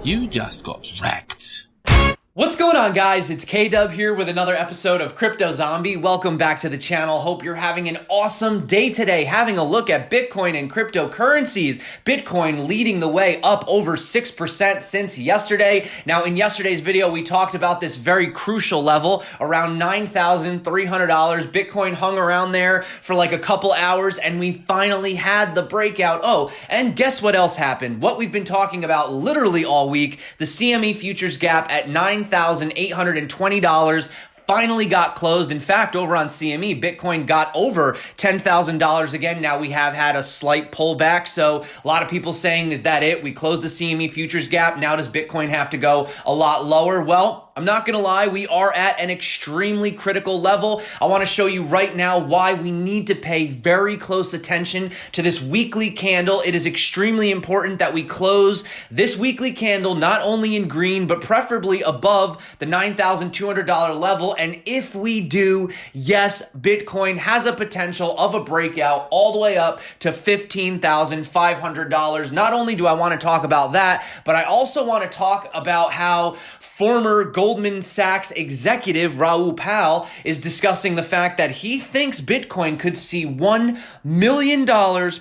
You just got wrecked. What's going on, guys? It's K-Dub here with another episode of Crypto Zombie. Welcome back to the channel. Hope you're having an awesome day today, having a look at Bitcoin and cryptocurrencies. Bitcoin leading the way up over 6% since yesterday. Now, in yesterday's video, we talked about this very crucial level, around $9,300. Bitcoin hung around there for like a couple hours, and we finally had the breakout. Oh, and guess what else happened? What we've been talking about literally all week, the CME futures gap at $9,820 finally got closed. In fact, over on CME, Bitcoin got over $10,000 again. Now we have had a slight pullback. So a lot of people saying, is that it? We closed the CME futures gap. Now does Bitcoin have to go a lot lower? Well, I'm not going to lie. We are at an extremely critical level. I want to show you right now why we need to pay very close attention to this weekly candle. It is extremely important that we close this weekly candle not only in green, but preferably above the $9,200 level. And if we do, yes, Bitcoin has a potential of a breakout all the way up to $15,500. Not only do I want to talk about that, but I also want to talk about how former Goldman Sachs executive Raoul Pal is discussing the fact that he thinks Bitcoin could see $1 million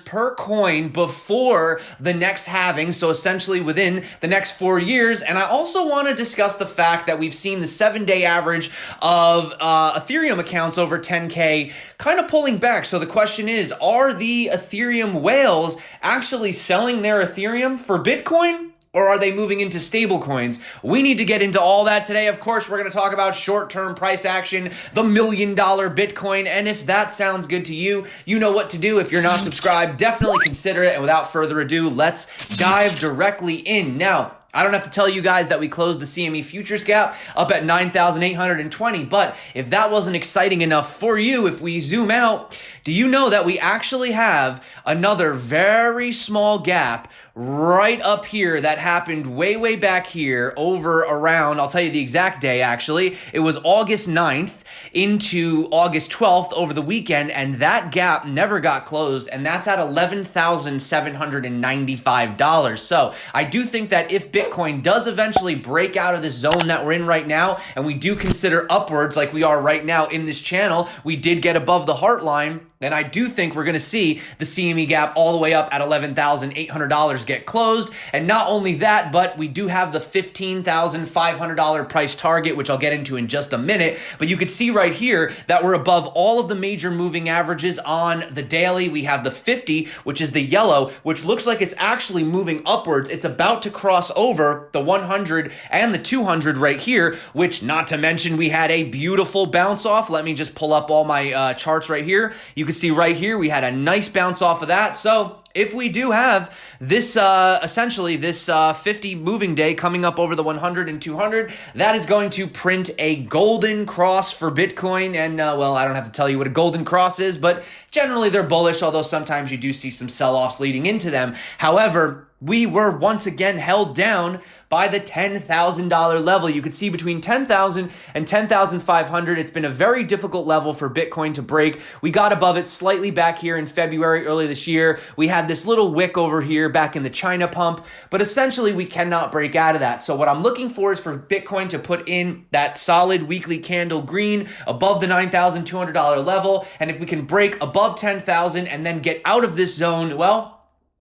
per coin before the next halving, so essentially within the next 4 years. And I also want to discuss the fact that we've seen the 7-day average of Ethereum accounts over 10K kind of pulling back. So the question is, are the Ethereum whales actually selling their Ethereum for Bitcoin? Or are they moving into stable coins? We need to get into all that today. Of course, we're going to talk about short-term price action, the $1 million Bitcoin. And if that sounds good to you, you know what to do. If you're not subscribed, definitely consider it. And without further ado, let's dive directly in. Now, I don't have to tell you guys that we closed the CME futures gap up at 9,820, but if that wasn't exciting enough for you, if we zoom out, do you know that we actually have another very small gap right up here that happened way back here over around, I'll tell you the exact day actually, it was August 9th into August 12th over the weekend, and that gap never got closed, and that's at $11,795. So I do think that if Bitcoin does eventually break out of this zone that we're in right now, and we do consider upwards like we are right now in this channel, we did get above the heart line, then I do think we're going to see the CME gap all the way up at $11,800 get closed. And not only that, but we do have the $15,500 price target, which I'll get into in just a minute. But you could see right here that we're above all of the major moving averages on the daily. We have the 50, which is the yellow, which looks like it's actually moving upwards. It's about to cross over the 100 and the 200 right here, which, not to mention, we had a beautiful bounce off. Let me just pull up all my charts right here. You can see right here, we had a nice bounce off of that. So if we do have this, essentially this 50 moving day coming up over the 100 and 200, that is going to print a golden cross for Bitcoin. And well, I don't have to tell you what a golden cross is, but generally they're bullish, although sometimes you do see some sell-offs leading into them. However, we were once again held down by the $10,000 level. You could see between 10,000 and 10,500, it's been a very difficult level for Bitcoin to break. We got above it slightly back here in February, early this year. We had this little wick over here back in the China pump, but essentially we cannot break out of that. So what I'm looking for is for Bitcoin to put in that solid weekly candle green above the $9,200 level. And if we can break above 10,000 and then get out of this zone, well,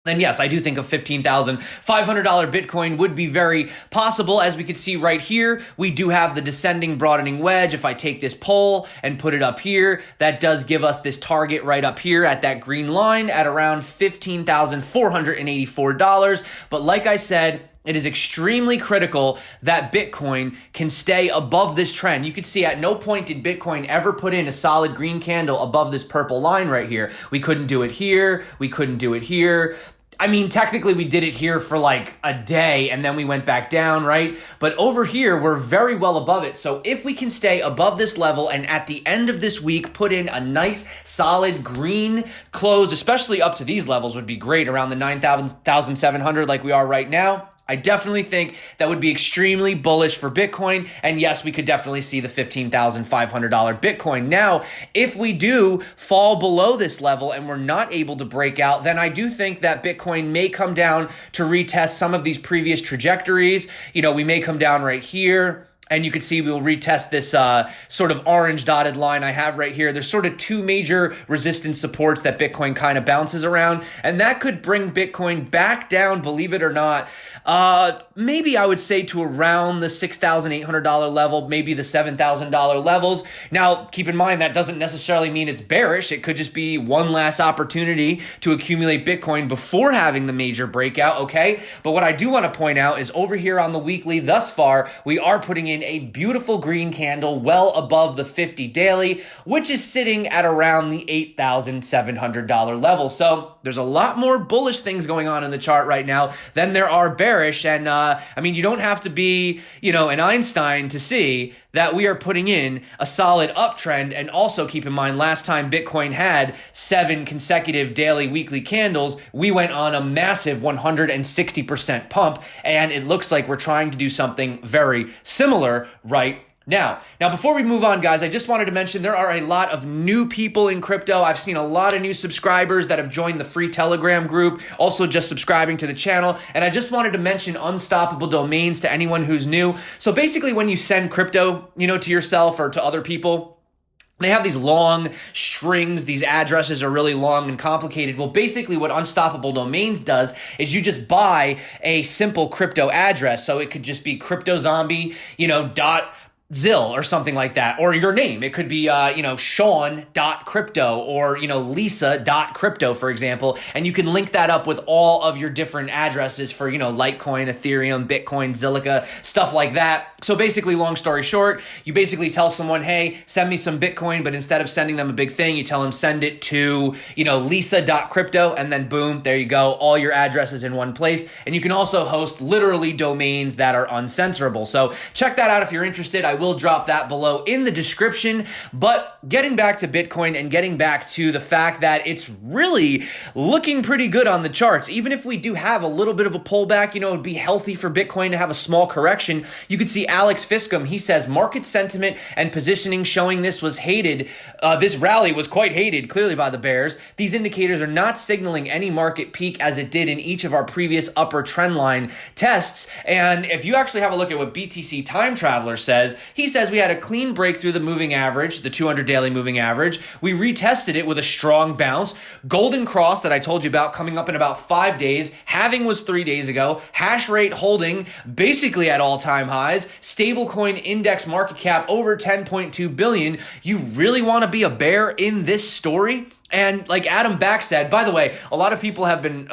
then yes, I do think a $15,500 Bitcoin would be very possible. As we can see right here, we do have the descending broadening wedge. If I take this pole and put it up here, that does give us this target right up here at that green line at around $15,484. But like I said, it is extremely critical that Bitcoin can stay above this trend. You can see at no point did Bitcoin ever put in a solid green candle above this purple line right here. We couldn't do it here. We couldn't do it here. I mean, technically we did it here for like a day and then we went back down, right? But over here, we're very well above it. So if we can stay above this level and at the end of this week, put in a nice solid green close, especially up to these levels would be great, around the 9,700 like we are right now, I definitely think that would be extremely bullish for Bitcoin. And yes, we could definitely see the $15,500 Bitcoin. Now, if we do fall below this level and we're not able to break out, then I do think that Bitcoin may come down to retest some of these previous trajectories. You know, we may come down right here. And you can see we'll retest this sort of orange dotted line I have right here. There's sort of two major resistance supports that Bitcoin kind of bounces around. And that could bring Bitcoin back down, believe it or not, maybe I would say to around the $6,800 level, maybe the $7,000 levels. Now, keep in mind, that doesn't necessarily mean it's bearish. It could just be one last opportunity to accumulate Bitcoin before having the major breakout, okay? But what I do want to point out is over here on the weekly thus far, we are putting in a beautiful green candle well above the 50 daily, which is sitting at around the $8,700 level. So there's a lot more bullish things going on in the chart right now than there are bearish. And I mean, you don't have to be, you know, an Einstein to see that we are putting in a solid uptrend. And also keep in mind, last time Bitcoin had 7 consecutive daily, weekly candles, we went on a massive 160% pump. And it looks like we're trying to do something very similar right now. Before we move on, guys, I just wanted to mention there are a lot of new people in crypto. I've seen a lot of new subscribers that have joined the free Telegram group, also just subscribing to the channel. And I just wanted to mention unstoppable domains to anyone who's new. So basically, when you send crypto, you know, to yourself or to other people, they have these long strings. These addresses are really long and complicated. Well, basically what Unstoppable Domains does is you just buy a simple crypto address. So it could just be CryptoZombie, you know, .zil or something like that, or your name. It could be, Sean.crypto or, Lisa.crypto, for example. And you can link that up with all of your different addresses for, Litecoin, Ethereum, Bitcoin, Zilliqa, stuff like that. So basically, long story short, you basically tell someone, hey, send me some Bitcoin, but instead of sending them a big thing, you tell them send it to, Lisa.crypto, and then boom, there you go, all your addresses in one place. And you can also host literally domains that are uncensorable. So check that out if you're interested. I will drop that below in the description. But getting back to Bitcoin and getting back to the fact that it's really looking pretty good on the charts, even if we do have a little bit of a pullback, it would be healthy for Bitcoin to have a small correction. You could see Alex Fiscum, he says, market sentiment and positioning showing this was hated. This rally was quite hated, clearly by the bears. These indicators are not signaling any market peak as it did in each of our previous upper trend line tests. And if you actually have a look at what BTC Time Traveler says, he says we had a clean break through the moving average, the 200 daily moving average. We retested it with a strong bounce. Golden cross that I told you about coming up in about 5 days. Halving was 3 days ago. Hash rate holding basically at all-time highs. Stablecoin index market cap over 10.2 billion. You really want to be a bear in this story? And like Adam Back said, by the way, a lot of people have been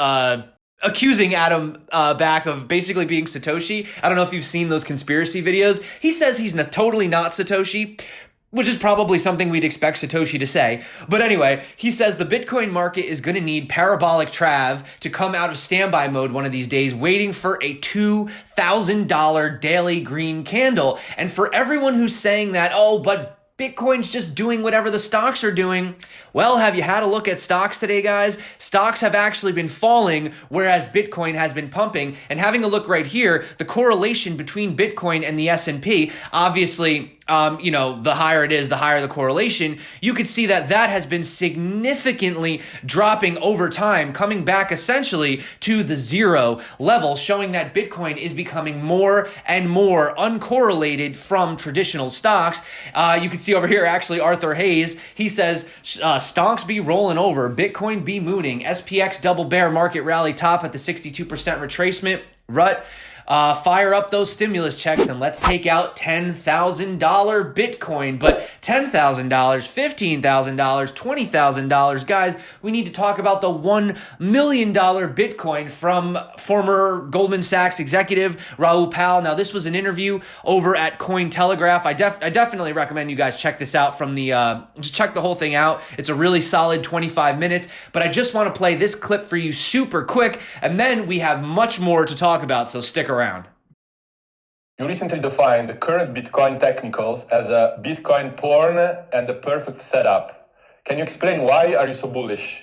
accusing Adam Back of basically being Satoshi. I don't know if you've seen those conspiracy videos. He says he's totally not Satoshi, which is probably something we'd expect Satoshi to say. But anyway, he says the Bitcoin market is going to need parabolic trav to come out of standby mode one of these days, waiting for a $2,000 daily green candle. And for everyone who's saying that, oh, but Bitcoin's just doing whatever the stocks are doing. Well, have you had a look at stocks today, guys? Stocks have actually been falling, whereas Bitcoin has been pumping. And having a look right here, the correlation between Bitcoin and the S&P, obviously, the higher it is, the higher the correlation. You could see that has been significantly dropping over time, coming back essentially to the zero level, showing that Bitcoin is becoming more and more uncorrelated from traditional stocks. You can see over here, actually, Arthur Hayes, he says, stonks be rolling over, Bitcoin be mooning, SPX double bear market rally top at the 62% retracement rut. Fire up those stimulus checks and let's take out $10,000 Bitcoin. But $10,000, $15,000, $20,000, guys, we need to talk about the $1 million Bitcoin from former Goldman Sachs executive Raoul Pal. Now, this was an interview over at Cointelegraph. I definitely recommend you guys check this out from just check the whole thing out. It's a really solid 25 minutes, but I just want to play this clip for you super quick, and then we have much more to talk about, so stick around. You recently defined the current Bitcoin technicals as a Bitcoin porn and the perfect setup. Can you explain why are you so bullish?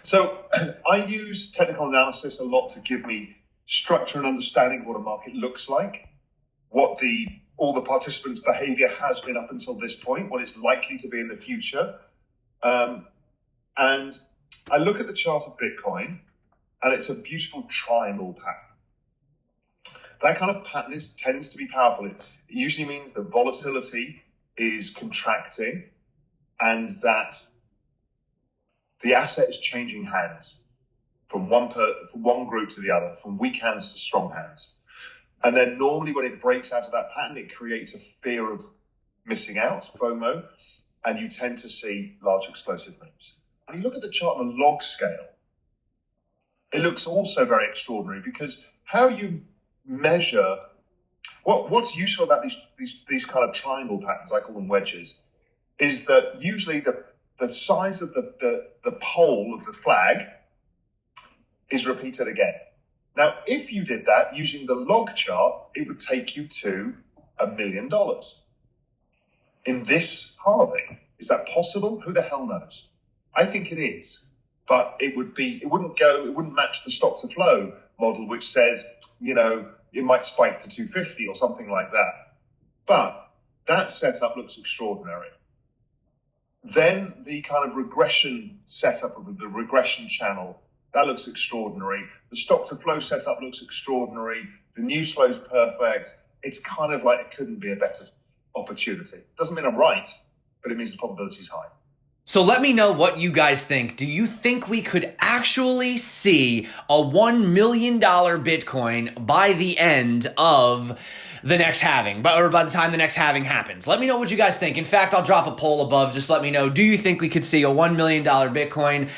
So I use technical analysis a lot to give me structure and understanding of what a market looks like, what all the participants' behavior has been up until this point, what it's likely to be in the future. And I look at the chart of Bitcoin, and it's a beautiful triangle pattern. That kind of pattern tends to be powerful. It usually means that volatility is contracting and that the asset is changing hands from one group to the other, from weak hands to strong hands. And then normally when it breaks out of that pattern, it creates a fear of missing out, FOMO, and you tend to see large explosive moves. When you look at the chart on a log scale, it looks also very extraordinary, because how you measure what's useful about these kind of triangle patterns, I call them wedges, is that usually the size of the pole of the flag is repeated again. Now, if you did that using the log chart, it would take you to $1 million. In this halving, is that possible? Who the hell knows? I think it is, but it wouldn't match the stock to flow model, which says, it might spike to 250 or something like that. But that setup looks extraordinary. Then the kind of regression setup of the regression channel, that looks extraordinary. The stock to flow setup looks extraordinary. The news flow is perfect. It's kind of like it couldn't be a better opportunity. Doesn't mean I'm right, but it means the probability is high. So let me know what you guys think. Do you think we could actually see a $1 million Bitcoin by the end of the next halving, or by the time the next halving happens? Let me know what you guys think. In fact, I'll drop a poll above. Just let me know. Do you think we could see a $1 million Bitcoin?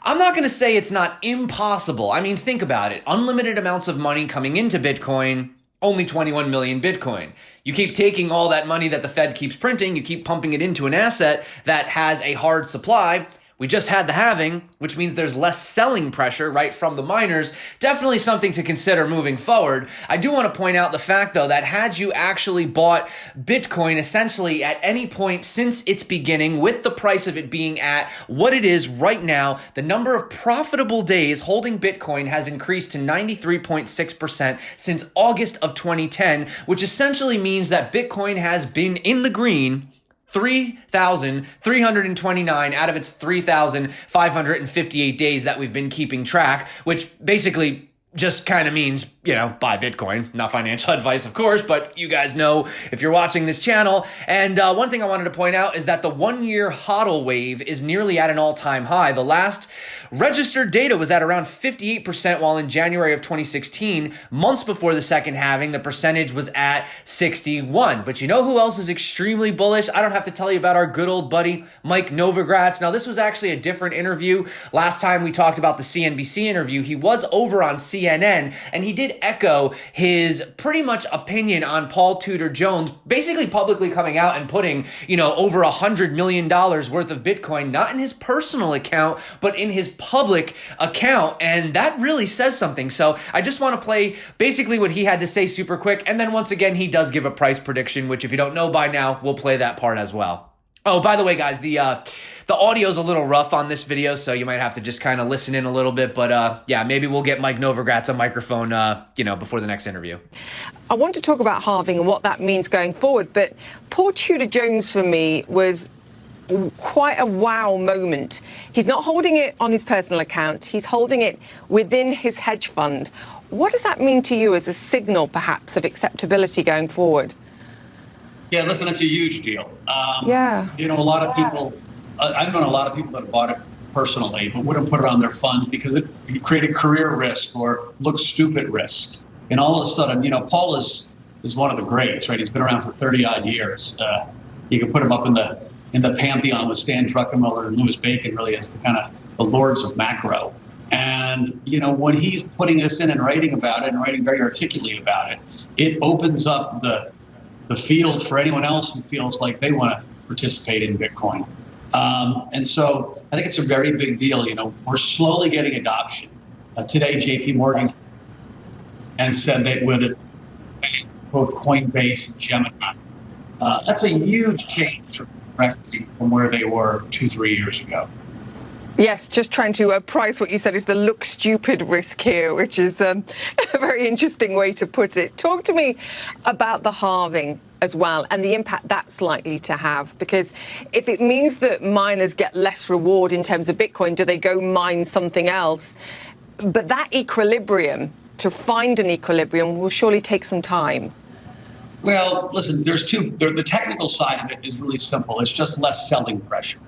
I'm not going to say it's not impossible. I mean, think about it. Unlimited amounts of money coming into Bitcoin. Only 21 million Bitcoin. You keep taking all that money that the Fed keeps printing, you keep pumping it into an asset that has a hard supply. We just had the halving, which means there's less selling pressure, right, from the miners. Definitely something to consider moving forward. I do want to point out the fact, though, that had you actually bought Bitcoin essentially at any point since its beginning, with the price of it being at what it is right now, the number of profitable days holding Bitcoin has increased to 93.6% since August of 2010, which essentially means that Bitcoin has been in the green 3,329 out of its 3,558 days that we've been keeping track, which basically just kind of means, buy Bitcoin. Not financial advice, of course, but you guys know if you're watching this channel. And one thing I wanted to point out is that the 1-year HODL wave is nearly at an all-time high. The last registered data was at around 58%, while in January of 2016, months before the second halving, the percentage was at 61. But you know who else is extremely bullish? I don't have to tell you about our good old buddy, Mike Novogratz. Now, this was actually a different interview. Last time we talked about the CNBC interview, he was over on CNN, and he did echo his pretty much opinion on Paul Tudor Jones, basically publicly coming out and putting, over $100 million worth of Bitcoin, not in his personal account, but in his public account. And that really says something. So I just want to play basically what he had to say super quick. And then once again, he does give a price prediction, which if you don't know by now, we'll play that part as well. Oh, by the way, guys, the audio's a little rough on this video, so you might have to just kind of listen in a little bit. But yeah, maybe we'll get Mike Novogratz a microphone, before the next interview. I want to talk about halving and what that means going forward. But Paul Tudor Jones, for me, was quite a wow moment. He's not holding it on his personal account. He's holding it within his hedge fund. What does that mean to you as a signal, perhaps, of acceptability going forward? Yeah, listen, it's a huge deal. Yeah. A lot of people, I've known a lot of people that bought it personally, but wouldn't put it on their funds because it created career risk or looks stupid risk. And all of a sudden, Paul is one of the greats, right? He's been around for 30 odd years. You can put him up in the pantheon with Stan Druckenmiller and Louis Bacon, really, as the kind of the lords of macro. And, when he's putting this in and writing about it and writing very articulately about it, it opens up the field for anyone else who feels like they want to participate in Bitcoin. And so I think it's a very big deal. We're slowly getting adoption. Today, JP Morgan and said they would both Coinbase and Gemini. That's a huge change from where they were 2-3 years ago. Yes, just trying to price what you said is the look stupid risk here, which is a very interesting way to put it. Talk to me about the halving as well and the impact that's likely to have, because if it means that miners get less reward in terms of Bitcoin, do they go mine something else? But that equilibrium, to find an equilibrium, will surely take some time. Well, listen, there's two. The technical side of it is really simple. It's just less selling pressure,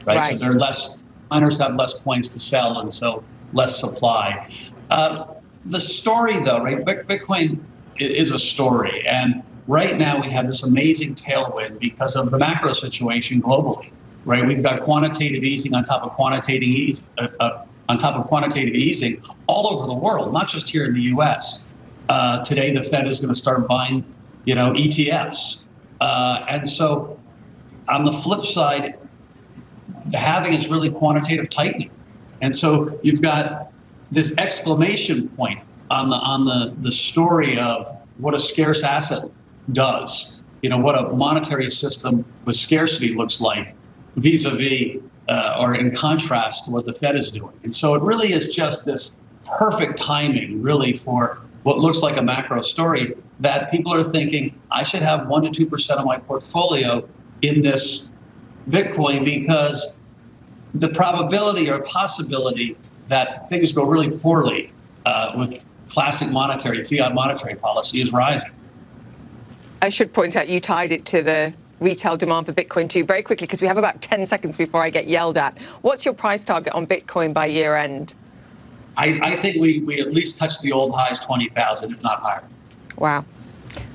right? So they're less. Miners have less coins to sell, and so less supply. The story, though, right? Bitcoin is a story, and right now we have this amazing tailwind because of the macro situation globally, right? We've got quantitative easing on top of quantitative easing, all over the world, not just here in the U.S. Today, the Fed is going to start buying, ETFs, and so on the flip side, the halving is really quantitative tightening, and so you've got this exclamation point on the story of what a scarce asset does. What a monetary system with scarcity looks like, vis-a-vis or in contrast to what the Fed is doing. And so it really is just this perfect timing, really, for what looks like a macro story that people are thinking, I should have 1 to 2% of my portfolio in this Bitcoin because the probability or possibility that things go really poorly with classic fiat monetary policy is rising. I should point out you tied it to the retail demand for Bitcoin too, very quickly, because we have about 10 seconds before I get yelled at. What's your price target on Bitcoin by year end? I think we at least touch the old highs, 20,000, if not higher. Wow.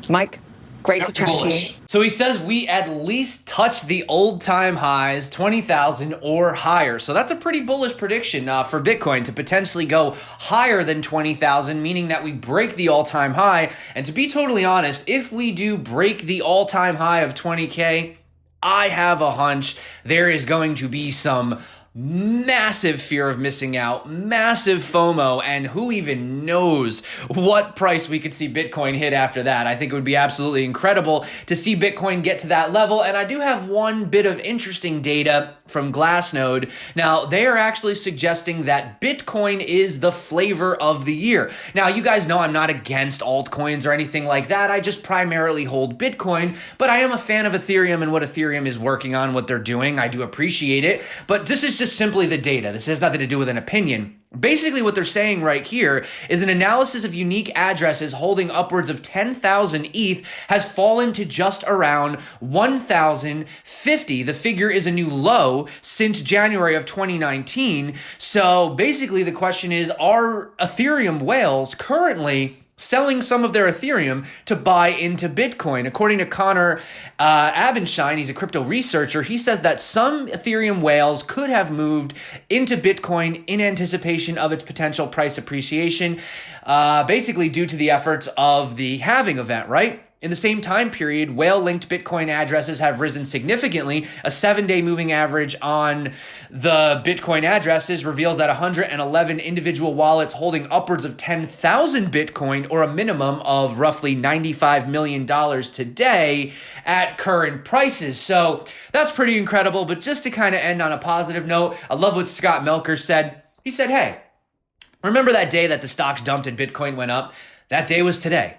Mike? Great to chat to you. So he says we at least touch the old-time highs, 20,000 or higher. So that's a pretty bullish prediction for Bitcoin to potentially go higher than 20,000, meaning that we break the all-time high. And to be totally honest, if we do break the all-time high of 20K, I have a hunch there is going to be some massive fear of missing out, massive FOMO, and who even knows what price we could see Bitcoin hit after that. I think it would be absolutely incredible to see Bitcoin get to that level. And I do have one bit of interesting data from Glassnode. Now, they are actually suggesting that Bitcoin is the flavor of the year. Now, you guys know I'm not against altcoins or anything like that. I just primarily hold Bitcoin, but I am a fan of Ethereum and what Ethereum is working on, what they're doing. I do appreciate it, but this is just simply the data. This has nothing to do with an opinion. Basically, what they're saying right here is an analysis of unique addresses holding upwards of 10,000 ETH has fallen to just around 1,050. The figure is a new low since January of 2019. So basically, the question is, are Ethereum whales currently selling some of their Ethereum to buy into Bitcoin? According to Connor Abenshine, he's a crypto researcher, he says that some Ethereum whales could have moved into Bitcoin in anticipation of its potential price appreciation, basically due to the efforts of the halving event, right? In the same time period, whale-linked Bitcoin addresses have risen significantly. A 7-day moving average on the Bitcoin addresses reveals that 111 individual wallets holding upwards of 10,000 Bitcoin, or a minimum of roughly $95 million today at current prices. So that's pretty incredible. But just to kind of end on a positive note, I love what Scott Melker said. He said, hey, remember that day that the stocks dumped and Bitcoin went up? That day was today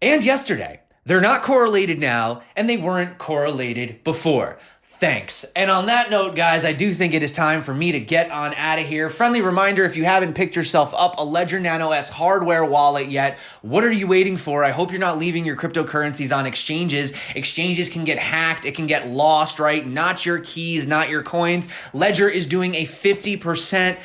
and yesterday. They're not correlated now, and they weren't correlated before. Thanks. And on that note, guys, I do think it is time for me to get on out of here. Friendly reminder, if you haven't picked yourself up a Ledger Nano S hardware wallet yet, what are you waiting for? I hope you're not leaving your cryptocurrencies on exchanges. Exchanges can get hacked. It can get lost, right? Not your keys, not your coins. Ledger is doing a 50%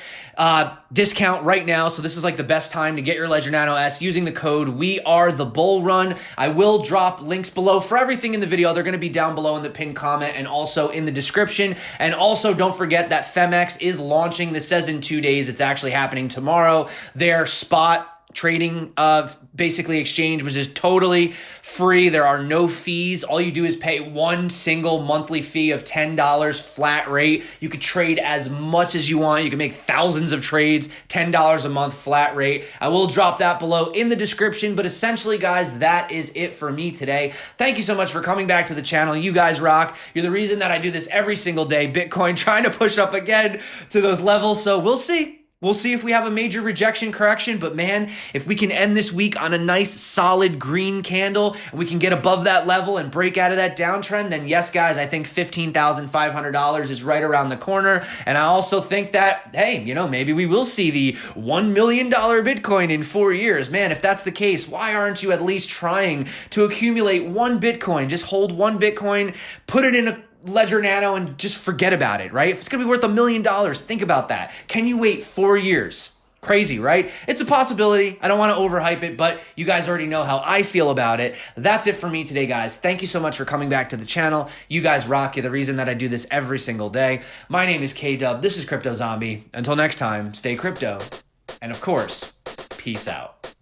discount right now. So this is like the best time to get your Ledger Nano S using the code WeAreTheBullRun. I will drop links below for everything in the video. They're going to be down below in the pinned comment and also in the description. And also don't forget that Femex is launching. This says in 2 days. It's actually happening tomorrow. Their spot trading basically exchange, which is totally free. There are no fees. All you do is pay one single monthly fee of $10 flat rate. You could trade as much as you want. You can make thousands of trades, $10 a month flat rate. I will drop that below in the description, but essentially, guys, that is it for me today. Thank you so much for coming back to the channel. You guys rock. You're the reason that I do this every single day. Bitcoin trying to push up again to those levels, so we'll see. We'll see if we have a major rejection correction, but man, if we can end this week on a nice solid green candle and we can get above that level and break out of that downtrend, then yes, guys, I think $15,500 is right around the corner. And I also think that, hey, you know, maybe we will see the $1 million Bitcoin in 4 years. Man, if that's the case, why aren't you at least trying to accumulate one Bitcoin? Just hold one Bitcoin, put it in a Ledger Nano and just forget about it, right? If it's going to be worth $1 million, think about that. Can you wait 4 years? Crazy, right? It's a possibility. I don't want to overhype it, but you guys already know how I feel about it. That's it for me today, guys. Thank you so much for coming back to the channel. You guys rock. You're the reason that I do this every single day. My name is K-Dub. This is Crypto Zombie. Until next time, stay crypto. And of course, peace out.